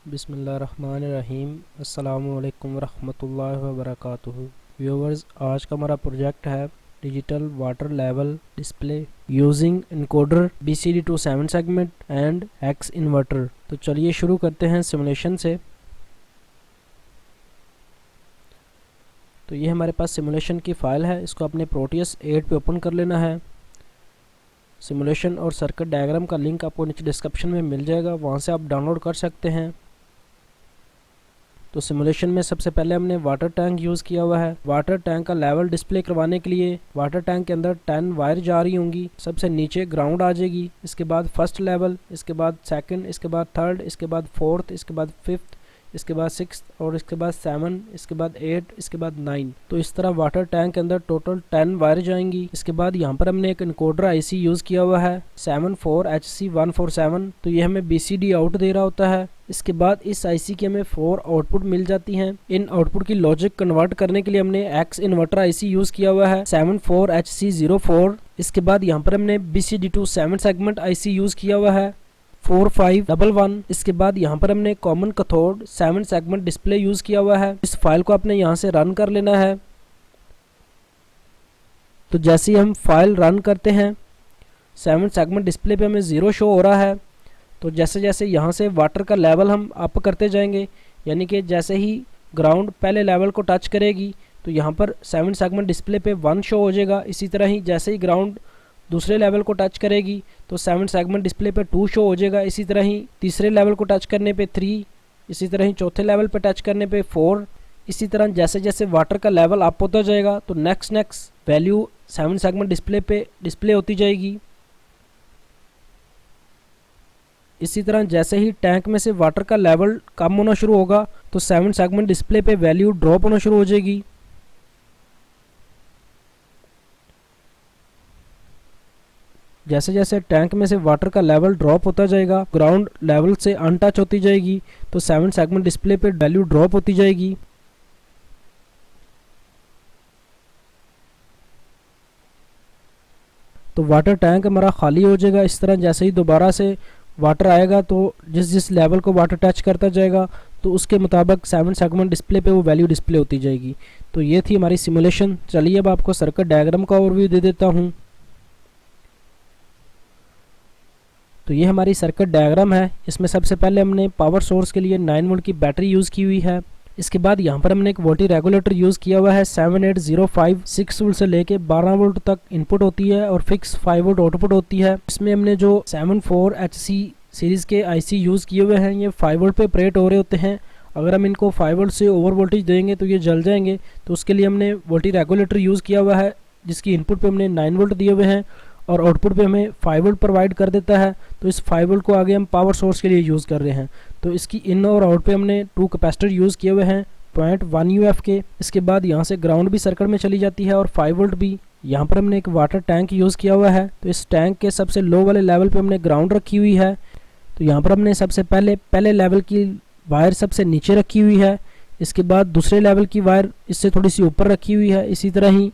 बिस्मिल्लाहिर्रहमानिर्रहीम। अस्सलामुअलैकुम रहमतुल्लाहि व बरकातुहू। व्यूवर्स, आज का हमारा प्रोजेक्ट है digital water level display using encoder BCD to 7 segment and x inverter. तो चलिए शुरू करते हैं सिमुलेशन से। तो ये हमारे पास सिमुलेशन की फ़ाइल है, इसको अपने प्रोटियस 8 पे ओपन कर लेना है। सिमुलेशन और सर्किट डायग्राम का लिंक आपको नीचे डिस्क्रिप्शन में मिल जाएगा, वहाँ से आप डाउनलोड कर सकते हैं। तो सिमुलेशन में सबसे पहले हमने वाटर टैंक यूज़ किया हुआ है। वाटर टैंक का लेवल डिस्प्ले करवाने के लिए वाटर टैंक के अंदर 10 वायर जा रही होंगी। सबसे नीचे ग्राउंड आ जाएगी, इसके बाद फर्स्ट लेवल, इसके बाद सेकंड, इसके बाद थर्ड, इसके बाद फोर्थ, इसके बाद फिफ्थ, इसके बाद सिक्स, और इसके बाद 7, इसके बाद 8, इसके बाद 9। तो इस तरह वाटर टैंक के अंदर टोटल 10 वायर जाएंगी। इसके बाद यहाँ पर हमने एक इनकोडर IC यूज़ किया हुआ है 74HC147। तो ये हमें BCD आउट दे रहा होता है। इसके बाद इस IC की हमें 4 आउटपुट मिल जाती हैं। इन आउटपुट की लॉजिक कन्वर्ट करने के लिए हमने एक्स इन्वर्टर IC यूज़ किया हुआ है 74HC04। इसके बाद यहाँ पर हमने BCD to 7 segment IC use किया हुआ है 4511। इसके बाद यहाँ पर हमने common cathode 7 segment display use किया हुआ है। इस फाइल को आपने यहाँ से रन कर लेना है। तो जैसे ही हम फाइल रन करते हैं 7 सेगमेंट डिस्प्ले पे हमें 0 शो हो रहा है। तो जैसे जैसे यहाँ से वाटर का लेवल हम अप करते जाएंगे, यानी कि जैसे ही ग्राउंड पहले लेवल को टच करेगी तो यहाँ पर 7 सेगमेंट डिस्प्ले पे 1 शो हो जाएगा। इसी तरह ही जैसे ही ग्राउंड दूसरे लेवल को टच करेगी तो 7 सेगमेंट डिस्प्ले पे 2 शो हो जाएगा। इसी तरह ही तीसरे लेवल को टच करने पे 3, इसी तरह ही चौथे लेवल पे टच करने पे 4। इसी तरह जैसे जैसे वाटर का लेवल अप होता जाएगा तो नेक्स्ट वैल्यू 7 सेगमेंट डिस्प्ले पे डिस्प्ले होती जाएगी। इसी तरह जैसे ही टैंक में से वाटर का लेवल कम होना शुरू होगा तो 7 सेगमेंट डिस्प्ले पे वैल्यू ड्रॉप होना शुरू हो जाएगी। जैसे जैसे टैंक में से वाटर का लेवल ड्रॉप होता जाएगा, ग्राउंड लेवल से अनटच होती जाएगी, तो 7 सेगमेंट डिस्प्ले पे वैल्यू ड्रॉप होती जाएगी। तो वाटर टैंक हमारा खाली हो जाएगा। इस तरह जैसे ही दोबारा से वाटर आएगा तो जिस जिस लेवल को वाटर टच करता जाएगा तो उसके मुताबिक 7 सेगमेंट डिस्प्ले पे वो वैल्यू डिस्प्ले होती जाएगी। तो ये थी हमारी सिमुलेशन। चलिए अब आपको सर्किट डायग्राम का ओवरव्यू दे देता हूँ। तो ये हमारी सर्किट डायग्राम है। इसमें सबसे पहले हमने पावर सोर्स के लिए 9 वोल्ट की बैटरी यूज़ की हुई है। इसके बाद यहाँ पर हमने एक वोल्टेज रेगुलेटर यूज़ किया हुआ है 7805। 6 वोल्ट से लेके 12 वोल्ट तक इनपुट होती है और फिक्स 5 वोल्ट आउटपुट होती है। इसमें हमने जो 74HC सीरीज़ के IC यूज़ किए हुए हैं ये 5 वोल्ट पे ऑपरेट हो रहे होते हैं। अगर हम इनको 5 वोल्ट से ओवर वोल्टेज देंगे तो ये जल जाएंगे। तो उसके लिए हमने वोल्टेज रेगुलेटर यूज़ किया हुआ है जिसकी इनपुट पे हमने 9 वोल्ट दिए हुए हैं और आउटपुट पे हमें 5 वोल्ट प्रोवाइड कर देता है। तो इस 5 वोल्ट को आगे हम पावर सोर्स के लिए यूज़ कर रहे हैं। तो इसकी इन और आउट पे हमने 2 कैपेसिटर यूज़ किए हुए हैं 0.1 UF के। इसके बाद यहाँ से ग्राउंड भी सर्किट में चली जाती है और 5 वोल्ट भी। यहाँ पर हमने एक वाटर टैंक यूज़ किया हुआ है। तो इस टैंक के सबसे लो वाले लेवल पे हमने ग्राउंड रखी हुई है। तो यहाँ पर हमने सबसे पहले लेवल की वायर सबसे नीचे रखी हुई है। इसके बाद दूसरे लेवल की वायर इससे थोड़ी सी ऊपर रखी हुई है। इसी तरह ही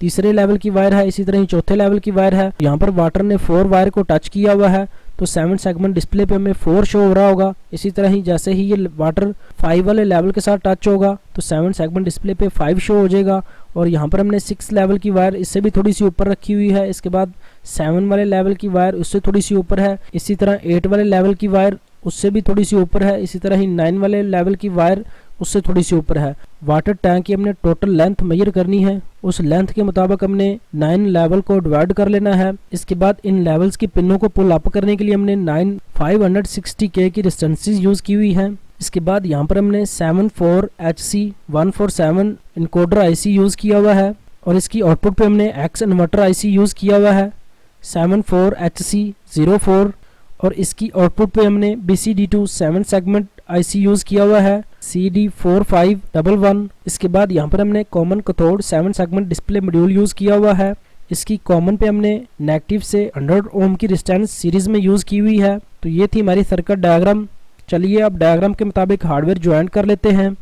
तीसरे लेवल की वायर है, इसी तरह ही चौथे लेवल की वायर है। यहाँ पर वाटर ने 4 वायर को टच किया हुआ है तो 7 सेगमेंट डिस्प्ले पे हमें 4 शो हो रहा होगा। इसी तरह ही जैसे ही ये वाटर 5 वाले लेवल के साथ टच होगा तो 7 सेगमेंट डिस्प्ले पे 5 शो हो जाएगा। और यहाँ पर हमने 6 लेवल की वायर इससे भी थोड़ी सी ऊपर रखी हुई है। इसके बाद 7 वाले लेवल की वायर उससे थोड़ी सी ऊपर है। इसी तरह 8 वाले लेवल की वायर उससे भी थोड़ी सी ऊपर है। इसी तरह ही 9 वाले लेवल की वायर उससे थोड़ी सी ऊपर है। वाटर टैंक की हमने टोटल लेंथ मेजर करनी है। उस लेंथ के मुताबिक हमने 9 लेवल को डिवाइड कर लेना है। इसके बाद इन लेवल्स की पिनों को पुल अप करने के लिए हमने 560K की रेजिस्टेंसेस यूज़ की हुई है। इसके बाद यहाँ पर हमने 74HC147 इनकोडर IC यूज़ किया हुआ है और इसकी आउटपुट पे हमने एक्स इन्वर्टर IC यूज़ किया हुआ है 74HC04 और इसकी आउटपुट पे हमने BCD to 7 segment IC use किया हुआ है CD4511। इसके बाद यहाँ पर हमने common cathode 7 segment display module use किया हुआ है। इसकी कॉमन पे हमने नेगेटिव से 100 ओम की रेजिस्टेंस सीरीज़ में यूज़ की हुई है। तो ये थी हमारी सर्किट डायग्राम। चलिए अब डायग्राम के मुताबिक हार्डवेयर ज्वाइन कर लेते हैं।